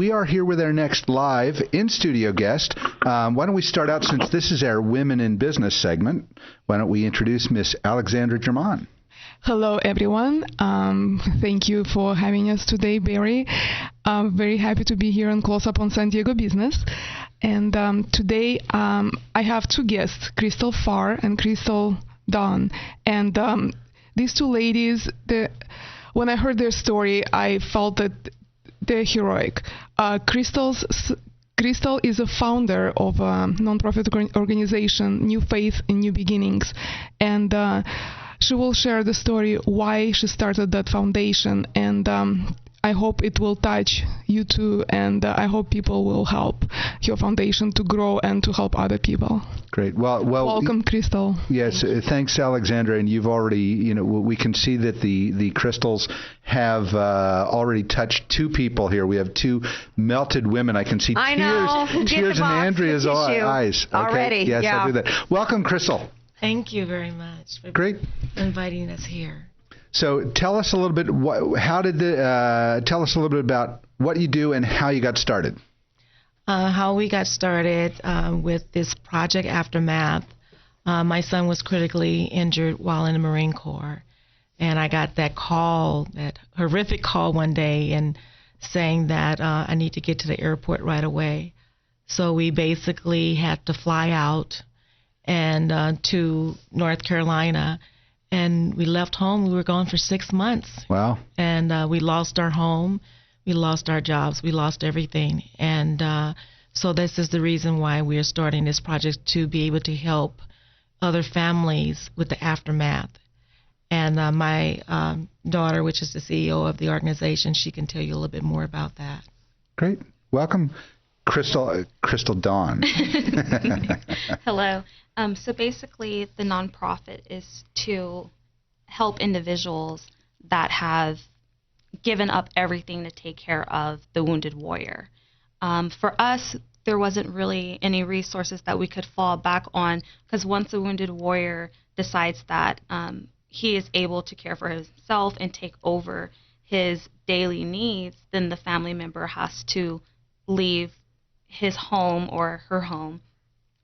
we are here with our next live in-studio guest. Why don't we start out, since this is our Women in Business segment, why don't we introduce Miss Alexandra German. Hello, everyone. Thank you for having us today, Barry. I'm very happy to be here on Close Up on San Diego Business. And today I have two guests, Crystal Farr and Crystal Dawn. And these two ladies, when I heard their story, I felt that they're heroic. Crystal is a founder of a nonprofit organization, New Faith in New Beginnings. And she will share the story why she started that foundation, and I hope it will touch you too, and I hope people will help your foundation to grow and to help other people. Great. Well, welcome, Crystal. Yes, thanks, Alexandra. And you've already, we can see that the crystals have already touched two people here. We have two melted women. I can see tears in Andrea's eyes. Okay? Already. Yes, yeah. I'll do that. Welcome, Crystal. Thank you very much for inviting us here. So tell us a little bit. Tell us a little bit about what you do and how you got started. How we got started with this Project Aftermath. My son was critically injured while in the Marine Corps, and I got that horrific call one day, and saying that I need to get to the airport right away. So we basically had to fly out and to North Carolina, and we left home. We were gone for 6 months. Wow. And we lost our home, we lost our jobs, we lost everything. And so this is the reason why we are starting this project, to be able to help other families with the aftermath. And my daughter, which is the CEO of the organization, she can tell you a little bit more about that. Great. Welcome, Crystal Dawn. Hello. So basically, the nonprofit is to help individuals that have given up everything to take care of the wounded warrior. For us, there wasn't really any resources that we could fall back on, because once a wounded warrior decides that he is able to care for himself and take over his daily needs, then the family member has to leave his home or her home.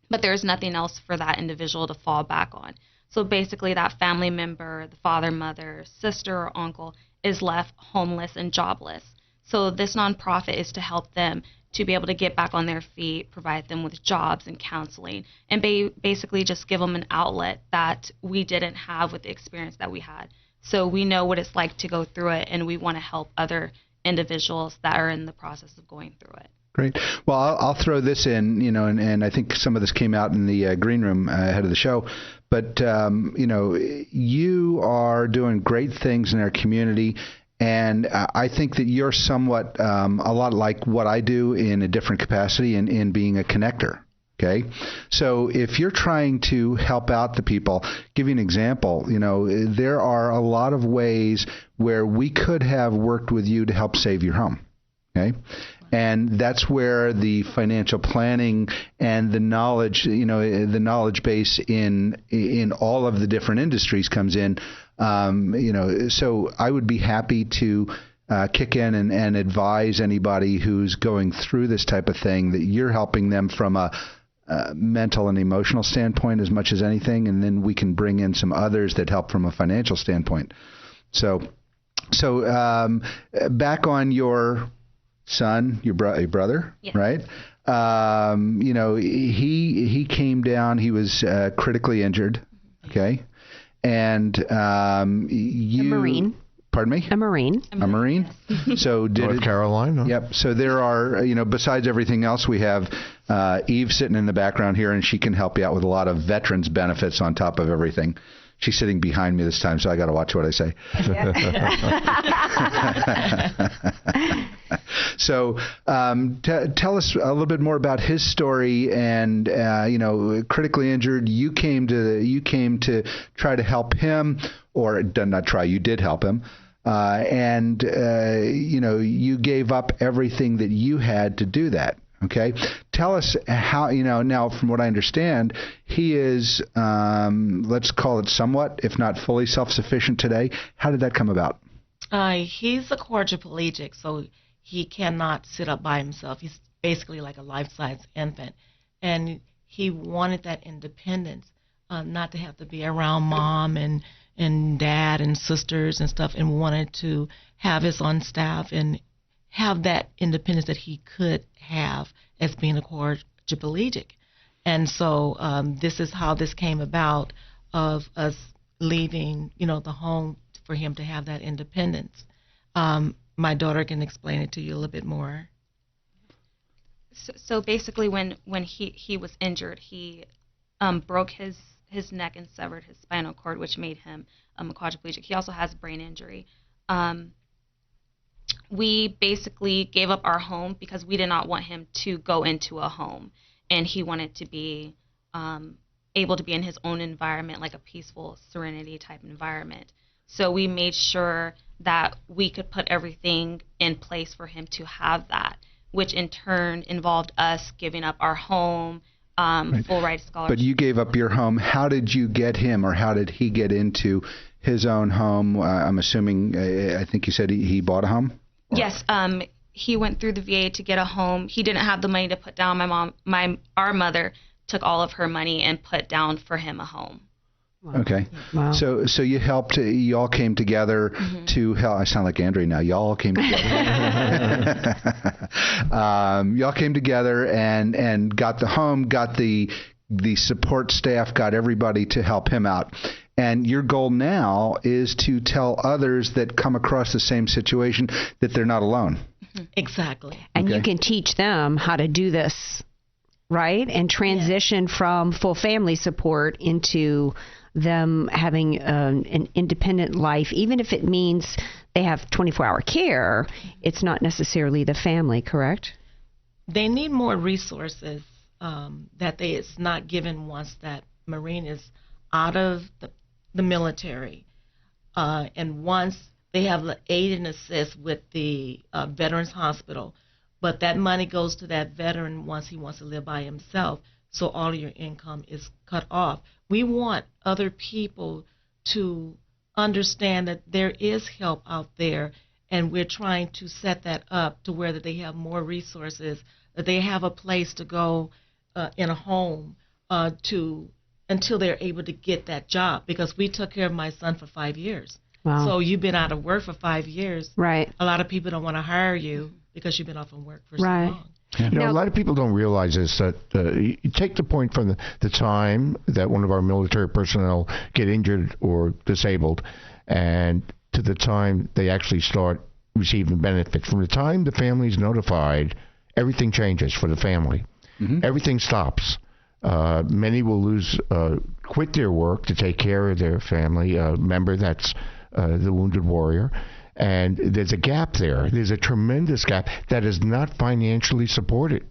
But there's nothing else for that individual to fall back on. So basically that family member, the father, mother, sister, or uncle, is left homeless and jobless. So this nonprofit is to help them to be able to get back on their feet, provide them with jobs and counseling, and basically just give them an outlet that we didn't have with the experience that we had. So we know what it's like to go through it, and we want to help other individuals that are in the process of going through it. Great. Well, I'll throw this in, and I think some of this came out in the green room ahead of the show. But, you are doing great things in our community, and I think that you're somewhat a lot like what I do in a different capacity in being a connector. Okay, so if you're trying to help out the people, give you an example, there are a lot of ways where we could have worked with you to help save your home. Okay. And that's where the financial planning and the knowledge, the knowledge base in all of the different industries comes in. So I would be happy to kick in and advise anybody who's going through this type of thing, that you're helping them from a mental and emotional standpoint as much as anything, and then we can bring in some others that help from a financial standpoint. So back on your son, your brother, yes. Right? He came down. He was critically injured. Okay, and a Marine. Pardon me? A Marine. A Marine. Yes. So North Carolina. Yep. So there are, besides everything else, we have Eve sitting in the background here, and she can help you out with a lot of veterans benefits on top of everything. She's sitting behind me this time, so I got to watch what I say. So tell us a little bit more about his story. And critically injured, you came to try to help him, or not try, you did help him. You gave up everything that you had to do that. Okay. Tell us how, now from what I understand, he is, let's call it somewhat, if not fully self-sufficient today. How did that come about? He's a quadriplegic, so he cannot sit up by himself. He's basically like a life-size infant. And he wanted that independence, not to have to be around mom and dad and sisters and stuff, and wanted to have his own staff and have that independence that he could have as being a quadriplegic. And so this is how this came about, of us leaving, the home for him to have that independence. My daughter can explain it to you a little bit more. So basically, when he was injured, he broke his neck and severed his spinal cord, which made him a quadriplegic. He also has brain injury. We basically gave up our home because we did not want him to go into a home, and he wanted to be able to be in his own environment, like a peaceful, serenity type environment. So we made sure that we could put everything in place for him to have that, which in turn involved us giving up our home, full ride scholarship. But you gave up your home. How did you get him, or how did he get into his own home? I'm assuming, I think you said he bought a home? Or? Yes, he went through the VA to get a home. He didn't have the money to put down. Our mother took all of her money and put down for him a home. Wow. Okay. Wow. So you helped, you all came together to help. I sound like Andrea now. Y'all came together. Y'all came together and got the home, got the support staff, got everybody to help him out. And your goal now is to tell others that come across the same situation that they're not alone. Exactly. And Okay. you can teach them how to do this, right? And transition from full family support into them having an independent life, even if it means they have 24-hour care. It's not necessarily the family, correct? They need more resources that it's not given once that Marine is out of the military. And once they have the aid and assist with the Veterans Hospital, but that money goes to that veteran once he wants to live by himself, so all of your income is cut off. We want other people to understand that there is help out there, and we're trying to set that up to where that they have more resources, that they have a place to go in a home until they're able to get that job, because we took care of my son for 5 years. Wow. So you've been out of work for 5 years. Right. A lot of people don't want to hire you because you've been off from work for so long. You know, a lot of people don't realize this, that you take the point from the time that one of our military personnel get injured or disabled, and to the time they actually start receiving benefits. From the time the family is notified, everything changes for the family. Everything stops. Many will quit their work to take care of their family member that's the wounded warrior. And there's a gap there. There's a tremendous gap that is not financially supported.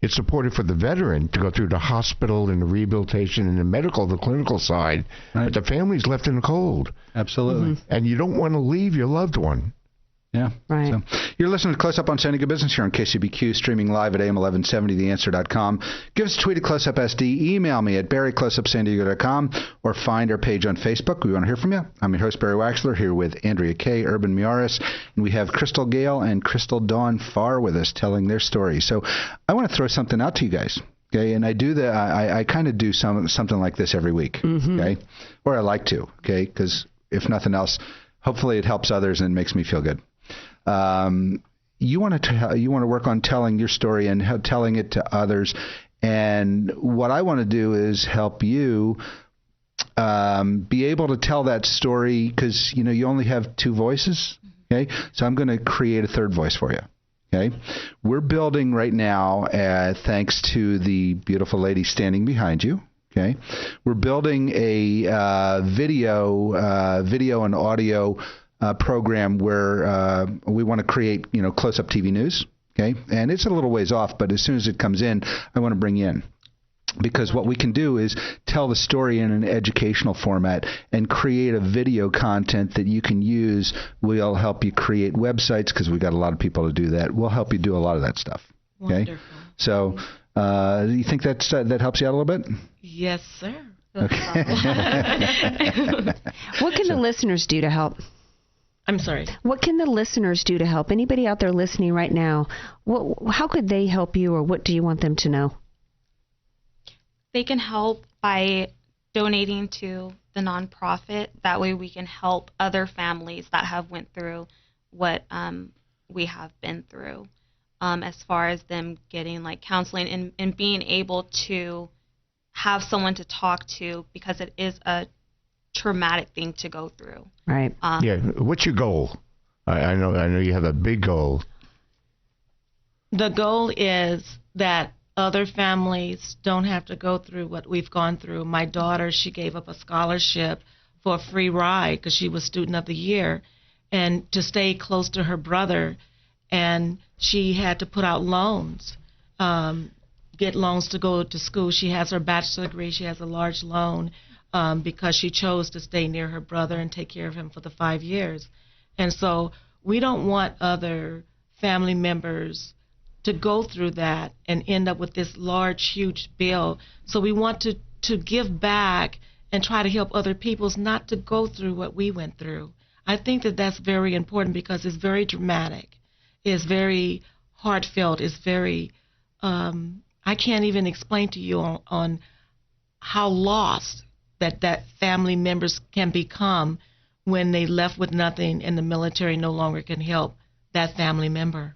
It's supported for the veteran to go through the hospital and the rehabilitation and the medical, the clinical side. Right. But the family's left in the cold. Absolutely. And you don't want to leave your loved one. Yeah. Right. So you're listening to Close Up on San Diego Business here on KCBQ, streaming live at AM1170theanswer.com. Give us a tweet at CloseUpSD. Email me at barry@closeupsandiego.com, or find our page on Facebook. We want to hear from you. I'm your host, Barry Waxler, here with Andrea Kay, Urban Miaris, and we have Crystal Gale and Crystal Dawn Farr with us telling their story. So I want to throw something out to you guys. Okay, and I do that. I kind of do something like this every week. Okay, or I like to. Okay, because if nothing else, hopefully it helps others and makes me feel good. You want to work on telling your story and telling it to others, and what I want to do is help you be able to tell that story, because you only have two voices. Okay, so I'm going to create a third voice for you. Okay, we're building right now, thanks to the beautiful lady standing behind you. Okay, we're building a video and audio program where we want to create, close-up TV news. Okay, and it's a little ways off, but as soon as it comes in, I want to bring you in. Because what we can do is tell the story in an educational format and create a video content that you can use. We'll help you create websites, because we've got a lot of people to do that. We'll help you do a lot of that stuff. Okay? Wonderful. So do you think that helps you out a little bit? Yes, sir. Okay. What can the listeners do to help? I'm sorry. What can the listeners do to help? Anybody out there listening right now, how could they help you, or what do you want them to know? They can help by donating to the nonprofit. That way we can help other families that have went through what we have been through, as far as them getting like counseling and being able to have someone to talk to, because it is a traumatic thing to go through. Right. What's your goal? I know you have a big goal. The goal is that other families don't have to go through what we've gone through. My daughter, she gave up a scholarship for a free ride because she was student of the year, and to stay close to her brother, and she had to put out loans, get loans to go to school. She has her bachelor's degree. She has a large loan because she chose to stay near her brother and take care of him for the 5 years. And so we don't want other family members to go through that and end up with this large, huge bill. So we want to give back and try to help other peoples not to go through what we went through. I think that that's very important because it's very dramatic. It's very heartfelt. It's very, I can't even explain to you on how lost that family members can become when they left with nothing and the military no longer can help that family member.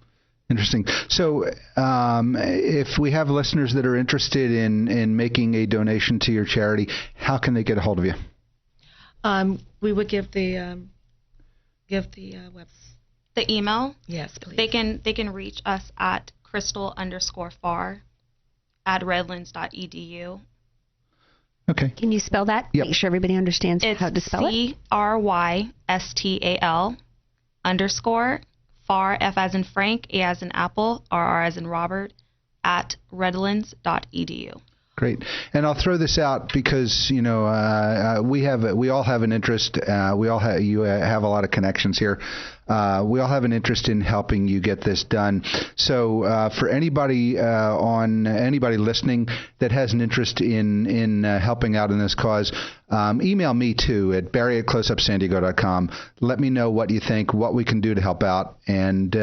Interesting. So if we have listeners that are interested in making a donation to your charity, how can they get a hold of you? We would give the website. The email? Yes, please. They can reach us at crystal_Farr@redlands.edu. Okay. Can you spell that? Yep. Make sure everybody understands how to spell it. CRYSTAL_ Farr, F as in Frank, A as in Apple, RR as in Robert, @redlands.edu. Great. And I'll throw this out because, we all have an interest. You have a lot of connections here. We all have an interest in helping you get this done. So for anybody listening that has an interest in helping out in this cause, email me too at barry@closeupsandiego.com. Let me know what you think, what we can do to help out, and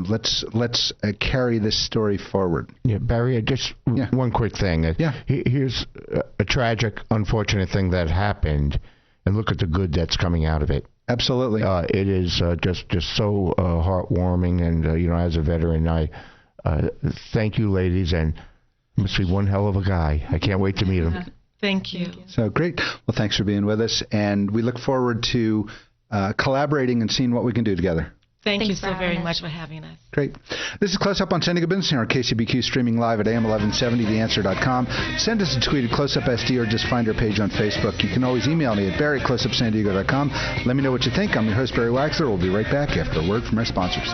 let's carry this story forward. Yeah, Barry, just one quick thing. Here's a tragic, unfortunate thing that happened, and look at the good that's coming out of it. Absolutely. It is just so heartwarming, and as a veteran, I thank you, ladies, and you must be one hell of a guy. I can't wait to meet him. Thank you. So great. Well, thanks for being with us, and we look forward to collaborating and seeing what we can do together. Thank you so very much for having us. Great. This is Close Up on San Diego Business here on KCBQ, streaming live at AM1170theanswer.com. Send us a tweet at CloseUpSD or just find our page on Facebook. You can always email me at barry@closeupsandiego.com. Let me know what you think. I'm your host, Barry Waxler. We'll be right back after a word from our sponsors.